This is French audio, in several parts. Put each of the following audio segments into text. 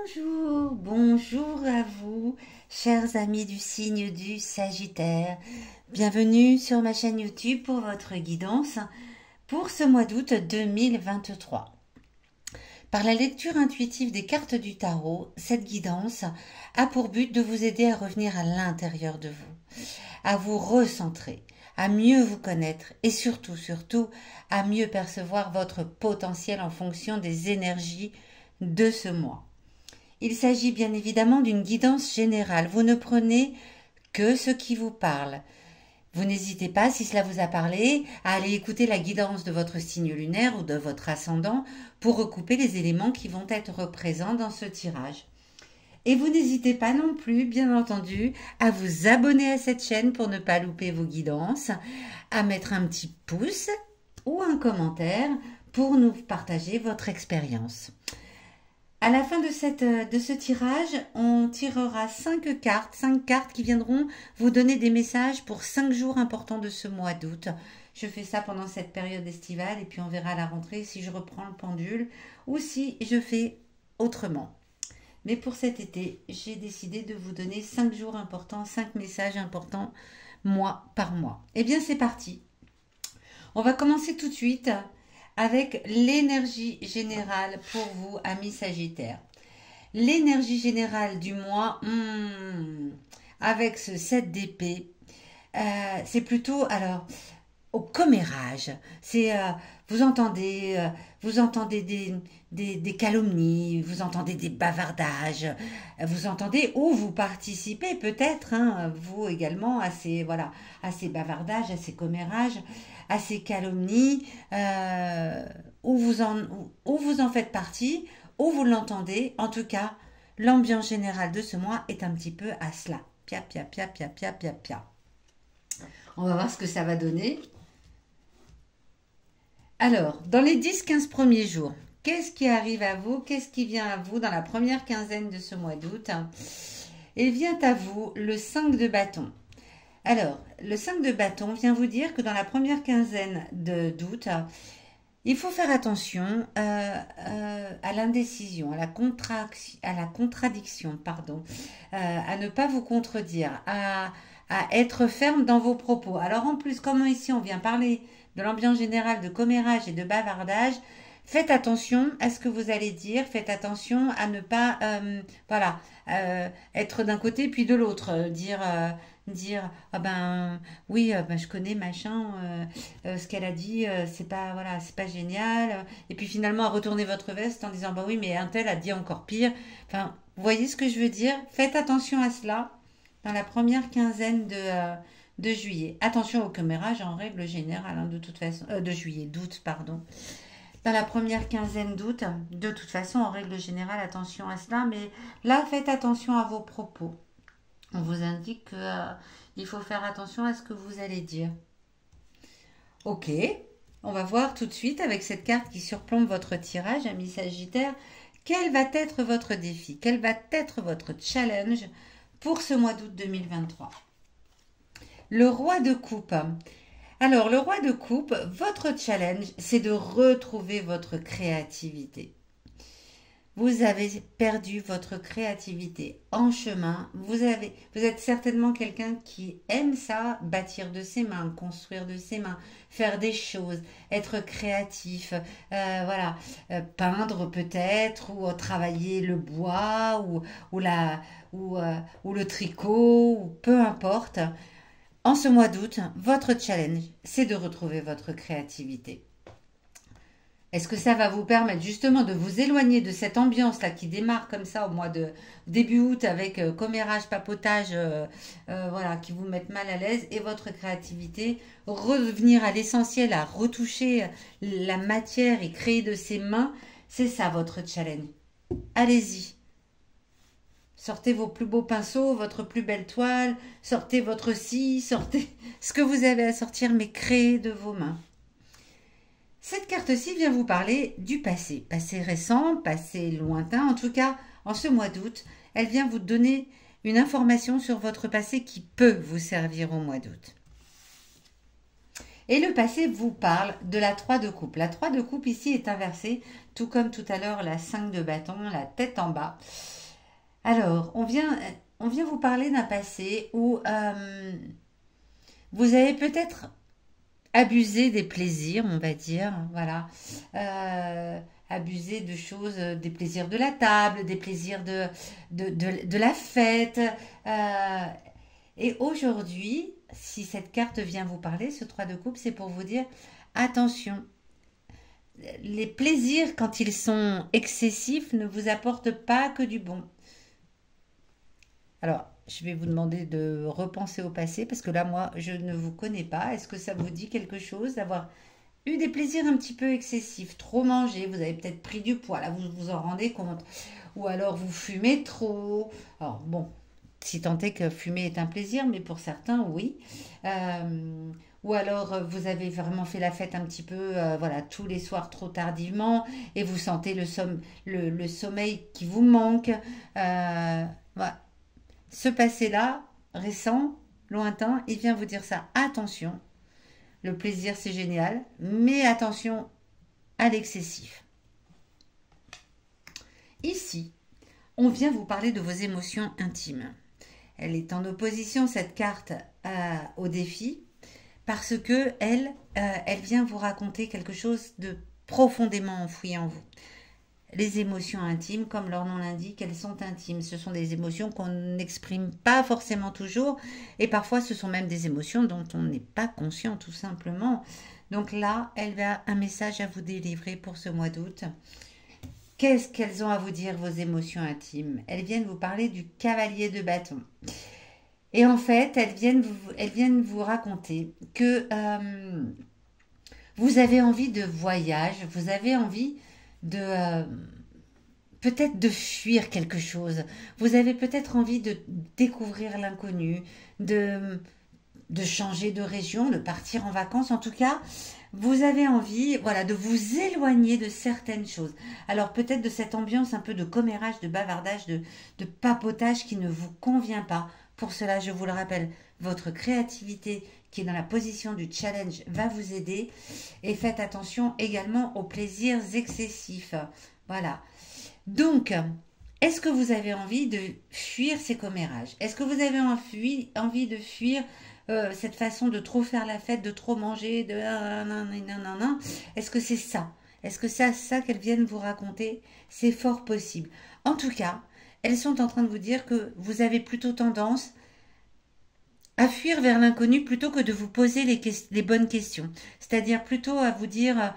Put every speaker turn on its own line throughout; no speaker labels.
Bonjour, bonjour à vous, chers amis du signe du Sagittaire. Bienvenue sur ma chaîne YouTube pour votre guidance pour ce mois d'août 2023. Par la lecture intuitive des cartes du tarot, cette guidance a pour but de vous aider à revenir à l'intérieur de vous, à vous recentrer, à mieux vous connaître et surtout, à mieux percevoir votre potentiel en fonction des énergies de ce mois. Il s'agit bien évidemment d'une guidance générale. Vous ne prenez que ce qui vous parle. Vous n'hésitez pas, si cela vous a parlé, à aller écouter la guidance de votre signe lunaire ou de votre ascendant pour recouper les éléments qui vont être présents dans ce tirage. Et vous n'hésitez pas non plus, bien entendu, à vous abonner à cette chaîne pour ne pas louper vos guidances, à mettre un petit pouce ou un commentaire pour nous partager votre expérience. À la fin de ce tirage, on tirera 5 cartes qui viendront vous donner des messages pour 5 jours importants de ce mois d'août. Je fais ça pendant cette période estivale et puis on verra à la rentrée si je reprends le pendule ou si je fais autrement. Mais pour cet été, j'ai décidé de vous donner 5 jours importants, 5 messages importants mois par mois. Eh bien c'est parti. On va commencer tout de suite avec l'énergie générale pour vous, amis Sagittaires. L'énergie générale du mois, avec ce 7 d'épée, c'est plutôt, alors, au commérage. C'est, vous entendez des calomnies, vous entendez des bavardages, vous entendez ou vous participez peut-être, vous également, à ces bavardages, à ces commérages, à ces calomnies, où vous en faites partie, ou vous l'entendez. En tout cas, l'ambiance générale de ce mois est un petit peu à cela. Pia, pia, pia, pia, pia, pia, pia. On va voir ce que ça va donner. Alors, dans les 10-15 premiers jours, qu'est-ce qui arrive à vous? Qu'est-ce qui vient à vous dans la première quinzaine de ce mois d'août? Et vient à vous le 5 de bâton. Alors, le 5 de bâton vient vous dire que dans la première quinzaine d'août, il faut faire attention à l'indécision, à la contradiction, à ne pas vous contredire, à être ferme dans vos propos. Alors en plus, comme ici on vient parler de l'ambiance générale de commérage et de bavardage, faites attention à ce que vous allez dire, faites attention à ne pas être d'un côté puis de l'autre, dire ah ben oui, je connais machin, ce qu'elle a dit, c'est pas génial, et puis finalement à retourner votre veste en disant bah oui mais un tel a dit encore pire. Enfin, vous voyez ce que je veux dire? Faites attention à cela dans la première quinzaine de juillet. Attention au commérage en règle générale, de toute façon, d'août, pardon. Dans la première quinzaine d'août, de toute façon, en règle générale, attention à cela, mais là, faites attention à vos propos. On vous indique qu'il faut faire attention à ce que vous allez dire. Ok, on va voir tout de suite avec cette carte qui surplombe votre tirage, ami Sagittaire, quel va être votre défi, quel va être votre challenge pour ce mois d'août 2023. Le roi de coupe. Alors, le roi de coupe, votre challenge, c'est de retrouver votre créativité. Vous avez perdu votre créativité en chemin. Vous êtes certainement quelqu'un qui aime ça, bâtir de ses mains, construire de ses mains, faire des choses, être créatif, peindre peut-être, ou travailler le bois, ou le tricot, ou peu importe. En ce mois d'août, votre challenge, c'est de retrouver votre créativité. Est-ce que ça va vous permettre justement de vous éloigner de cette ambiance-là qui démarre comme ça au mois de début août avec commérage, papotage, qui vous mettent mal à l'aise, et votre créativité, revenir à l'essentiel, à retoucher la matière et créer de ses mains, c'est ça votre challenge. Allez-y. Sortez vos plus beaux pinceaux, votre plus belle toile, sortez votre scie, sortez ce que vous avez à sortir, mais créez de vos mains. Cette carte-ci vient vous parler du passé, passé récent, passé lointain. En tout cas, en ce mois d'août, elle vient vous donner une information sur votre passé qui peut vous servir au mois d'août. Et le passé vous parle de la 3 de coupe. La 3 de coupe ici est inversée, tout comme tout à l'heure la 5 de bâton, la tête en bas. Alors, on vient vous parler d'un passé où vous avez peut-être abusé des plaisirs, on va dire, voilà. Abuser de choses, des plaisirs de la table, des plaisirs de la fête. euh, et aujourd'hui, si cette carte vient vous parler, ce 3 de coupe, c'est pour vous dire, attention, les plaisirs, quand ils sont excessifs, ne vous apportent pas que du bon. Alors, je vais vous demander de repenser au passé, parce que là, moi, je ne vous connais pas. Est-ce que ça vous dit quelque chose d'avoir eu des plaisirs un petit peu excessifs, trop mangé, vous avez peut-être pris du poids, là vous vous en rendez compte, ou alors vous fumez trop. Alors bon, si tant est que fumer est un plaisir, mais pour certains, oui. Ou alors vous avez vraiment fait la fête un petit peu, voilà, tous les soirs trop tardivement, et vous sentez le sommeil qui vous manque. Voilà. Ce passé-là, récent, lointain, il vient vous dire ça. Attention, le plaisir, c'est génial, mais attention à l'excessif. Ici, on vient vous parler de vos émotions intimes. Elle est en opposition, cette carte, au défi, parce que elle vient vous raconter quelque chose de profondément enfoui en vous. Les émotions intimes, comme leur nom l'indique, elles sont intimes. Ce sont des émotions qu'on n'exprime pas forcément toujours, et parfois ce sont même des émotions dont on n'est pas conscient tout simplement. Donc là, elle a un message à vous délivrer pour ce mois d'août. Qu'est-ce qu'elles ont à vous dire, vos émotions intimes? Elles viennent vous parler du cavalier de bâton. Et en fait, elles viennent vous raconter que vous avez envie de voyage, vous avez envie de peut-être de fuir quelque chose. Vous avez peut-être envie de découvrir l'inconnu, de changer de région, de partir en vacances. En tout cas, vous avez envie, voilà, de vous éloigner de certaines choses. Alors peut-être de cette ambiance un peu de commérage, de bavardage, de papotage qui ne vous convient pas. Pour cela, je vous le rappelle, votre créativité qui est dans la position du challenge va vous aider. Et faites attention également aux plaisirs excessifs. Voilà. Donc, est-ce que vous avez envie de fuir ces commérages? Est-ce que vous avez envie de fuir cette façon de trop faire la fête, de trop manger, de nanana? Est-ce que c'est ça? Est-ce que c'est ça qu'elles viennent vous raconter? C'est fort possible. En tout cas, elles sont en train de vous dire que vous avez plutôt tendance à fuir vers l'inconnu plutôt que de vous poser les bonnes questions. C'est-à-dire plutôt à vous dire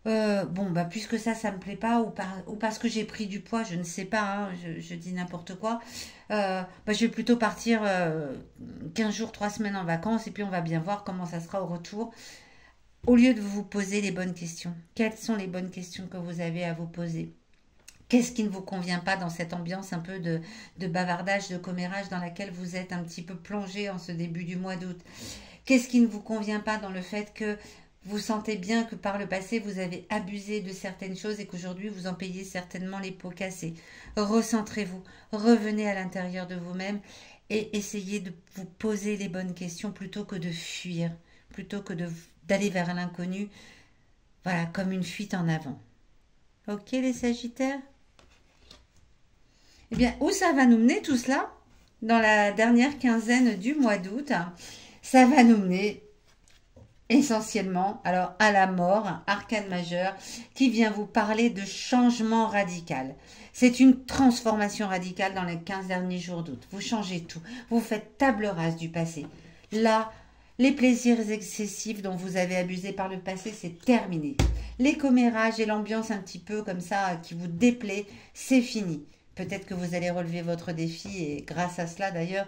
bon, bah, puisque ça me plaît pas, ou parce que j'ai pris du poids, je ne sais pas, hein, je dis n'importe quoi, bah, je vais plutôt partir 15 jours, 3 semaines en vacances, et puis on va bien voir comment ça sera au retour, au lieu de vous poser les bonnes questions. Quelles sont les bonnes questions que vous avez à vous poser? Qu'est-ce qui ne vous convient pas dans cette ambiance un peu de bavardage, de commérage dans laquelle vous êtes un petit peu plongé en ce début du mois d'août? Qu'est-ce qui ne vous convient pas dans le fait que vous sentez bien que par le passé, vous avez abusé de certaines choses et qu'aujourd'hui, vous en payez certainement les pots cassés? Recentrez-vous, revenez à l'intérieur de vous-même et essayez de vous poser les bonnes questions plutôt que de fuir, plutôt que d'aller vers l'inconnu, voilà, comme une fuite en avant. Ok, les Sagittaires? Eh bien, où ça va nous mener tout cela? Dans la dernière quinzaine du mois d'août, ça va nous mener essentiellement alors à la mort, arcane majeur, qui vient vous parler de changement radical. C'est une transformation radicale dans les 15 derniers jours d'août. Vous changez tout. Vous faites table rase du passé. Là, les plaisirs excessifs dont vous avez abusé par le passé, c'est terminé. Les commérages et l'ambiance un petit peu comme ça qui vous déplaît, c'est fini. Peut-être que vous allez relever votre défi et grâce à cela d'ailleurs,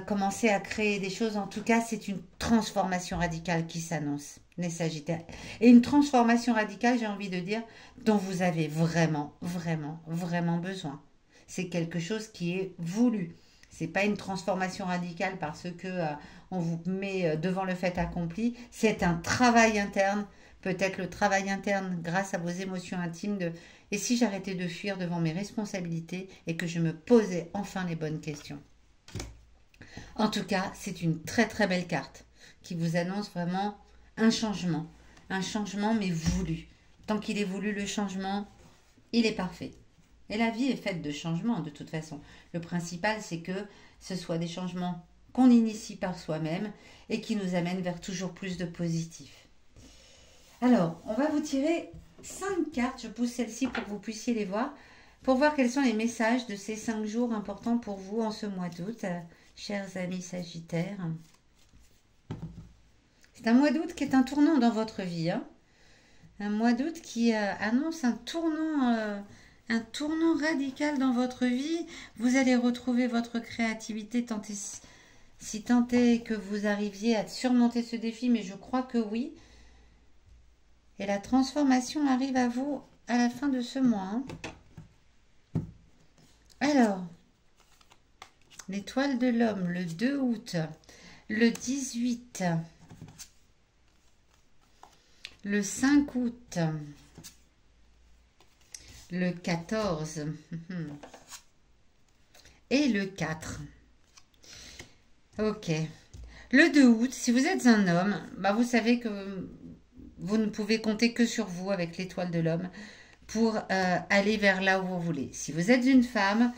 commencer à créer des choses. En tout cas, c'est une transformation radicale qui s'annonce, les Sagittaires. Et une transformation radicale, j'ai envie de dire, dont vous avez vraiment, vraiment, vraiment besoin. C'est quelque chose qui est voulu. C'est pas une transformation radicale parce que on vous met devant le fait accompli. C'est un travail interne, peut-être le travail interne grâce à vos émotions intimes de et si j'arrêtais de fuir devant mes responsabilités et que je me posais enfin les bonnes questions. En tout cas, c'est une très très belle carte. qui vous annonce vraiment un changement mais voulu. Tant qu'il est voulu le changement, il est parfait. Et la vie est faite de changements de toute façon. Le principal, c'est que ce soit des changements qu'on initie par soi-même et qui nous amènent vers toujours plus de positif. Alors, on va vous tirer 5 cartes. Je pousse celle-ci pour que vous puissiez les voir. Pour voir quels sont les messages de ces 5 jours importants pour vous en ce mois d'août, chers amis Sagittaires. C'est un mois d'août qui est un tournant dans votre vie. Hein. Un mois d'août qui annonce un tournant radical dans votre vie. Vous allez retrouver votre créativité, si tant est que vous arriviez à surmonter ce défi, mais je crois que oui. Et la transformation arrive à vous à la fin de ce mois. Hein. Alors, l'étoile de l'homme, le 2 août, le 18, le 5 août, le 14 et le 4. Ok. Le 2 août, si vous êtes un homme, bah vous savez que vous ne pouvez compter que sur vous avec l'étoile de l'homme pour aller vers là où vous voulez. Si vous êtes une femme,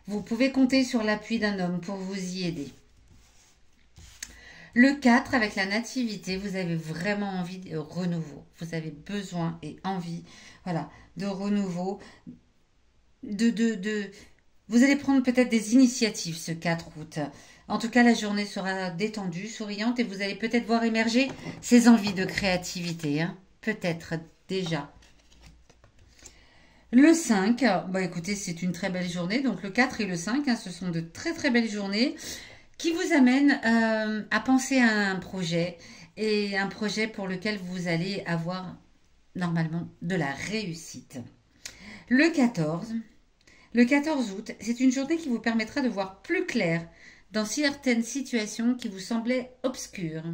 vous pouvez compter sur l'appui d'un homme pour vous y aider. Le 4, avec la nativité, vous avez vraiment envie de renouveau. Vous avez besoin et envie, voilà, de renouveau. Vous allez prendre peut-être des initiatives ce 4 août. En tout cas, la journée sera détendue, souriante et vous allez peut-être voir émerger ces envies de créativité. Hein. Peut-être déjà. Le 5, bah écoutez, c'est une très belle journée. Donc le 4 et le 5, hein, ce sont de très très belles journées qui vous amènent à penser à un projet et un projet pour lequel vous allez avoir normalement de la réussite. Le 14 août, c'est une journée qui vous permettra de voir plus clair dans certaines situations qui vous semblaient obscures.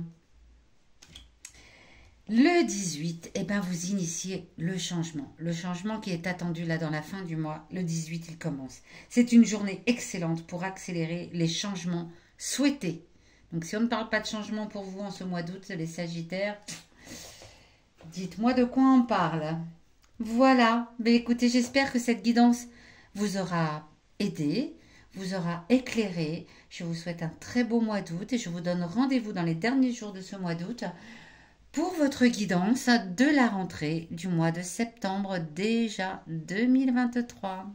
Le 18, eh ben vous initiez le changement qui est attendu là dans la fin du mois. Le 18, il commence. C'est une journée excellente pour accélérer les changements souhaités. Donc si on ne parle pas de changement pour vous en ce mois d'août, les Sagittaires, dites-moi de quoi on parle. Voilà, ben écoutez, j'espère que cette guidance vous aura aidé, vous aura éclairé. Je vous souhaite un très beau mois d'août et je vous donne rendez-vous dans les derniers jours de ce mois d'août pour votre guidance de la rentrée du mois de septembre déjà 2023.